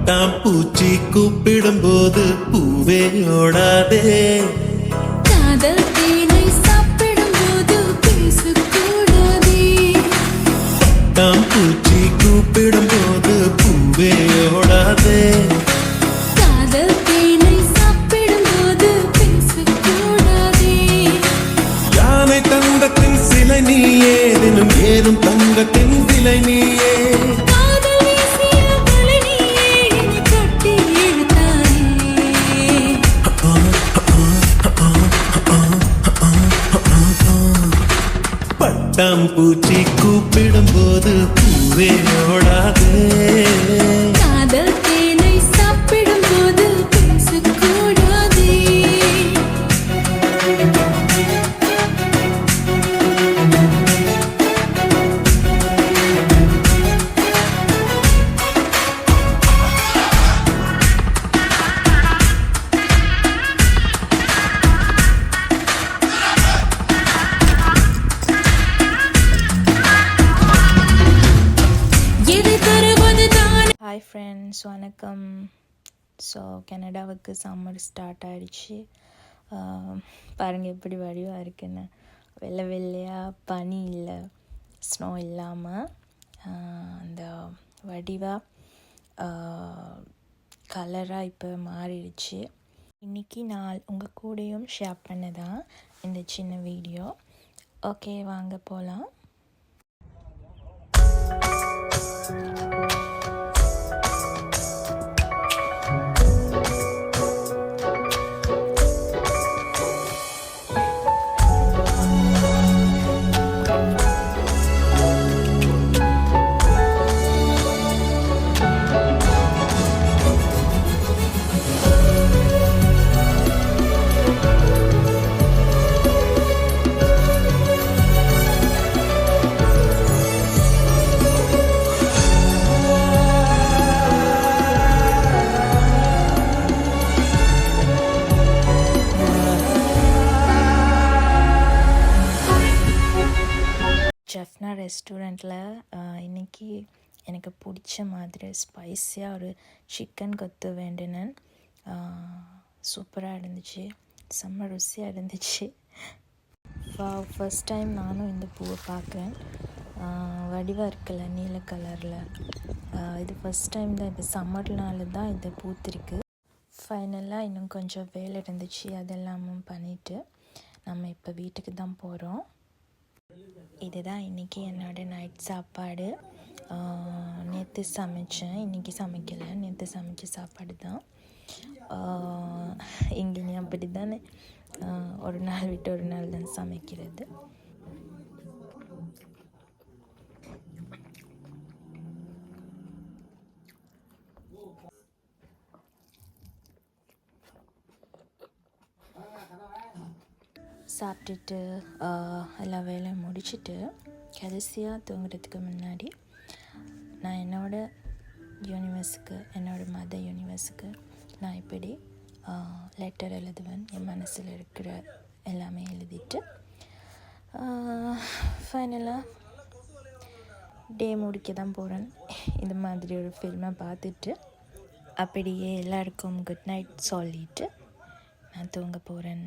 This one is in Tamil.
பட்டாம்பூச்சி கூப்பிடும்போது பூவே ஓடாதே. காதல் தேனை சாப்பிடும்போது பேசக்கூடாதே. பட்டாம்பூச்சி கூப்பிடும்போது பூவே ஓடாதே. காதல் தேனை சாப்பிடும்போது பேசக்கூடாதே. யானை தங்கத்தின் சிலை நீயே, தினம் ஏறும் தங்கத்தின் விலை நீயே. காதல் வீசிய வலை நீயே, என்னை கட்டி இழுத்தாயே. பட்டாம்பூச்சி கூப்பிடும்போது பூவே ஓடாதே. காதல் தேனை சாப்பிடும்போது பேசக்கூடாதே. எதை தருவது தான். ஹாய் ஃப்ரெண்ட்ஸ், வணக்கம். ஸோ கனடாவுக்கு சம்மர் ஸ்டார்ட் ஆகிடுச்சு. பாருங்கள் எப்படி வடிவாக இருக்குன்னு. வெள்ளை வெள்ளையாக, பனி இல்லை, ஸ்னோ இல்லாமல் அந்த வடிவாக கலராக இப்போ மாறிடுச்சு. இன்றைக்கி நான் உங்கள் கூடயும் ஷேர் பண்ணதான் இந்த சின்ன வீடியோ. ஓகே, வாங்க போகலாம். ஜெஃப்னா ரெஸ்டாரண்ட்டில் இன்றைக்கி எனக்கு பிடிச்ச மாதிரி ஸ்பைஸியாக ஒரு சிக்கன் கொத்து வேண்டினேன். சூப்பராக இருந்துச்சு, செம்ம ருசியாக இருந்துச்சு. ஃபர்ஸ்ட் டைம் நானும் இந்த பூவை பார்க்குறேன். வடிவாக இருக்குல்ல, நீல கலரில். இது ஃபஸ்ட் டைம் தான், இது சம்மர்னால தான் இது பூத்திருக்கு. ஃபைனலாக இன்னும் கொஞ்சம் வேலை இருந்துச்சு, அதெல்லாமும் பண்ணிவிட்டு நம்ம இப்போ வீட்டுக்கு தான் போகிறோம். இதுதான் இன்றைக்கி என்னோடய நைட் சாப்பாடு. நேற்று சமைச்சேன், இன்றைக்கி சமைக்கலை. நேற்று சமைச்ச சாப்பாடு தான். இங்கே அப்படி தானே, ஒரு நாள் விட்டு ஒரு நாள் தான் சமைக்கிறது. சாப்பிட்டுட்டு எல்லா வேலையும் முடிச்சுட்டு கடைசியாக தூங்குறதுக்கு முன்னாடி நான் என்னோடய யூனிவர்ஸுக்கு, என்னோடய மத யூனிவர்ஸுக்கு நான் இப்படி லெட்டர் எழுதுவேன். என் மனசில் இருக்கிற எல்லாமே எழுதிட்டு ஃபைனலாக டே முடிக்க தான் போகிறேன். இந்த மாதிரி ஒரு ஃபில்மை பார்த்துட்டு அப்படியே எல்லாருக்கும் குட் நைட் சொல்லிவிட்டு நான் தூங்க போகிறேன்.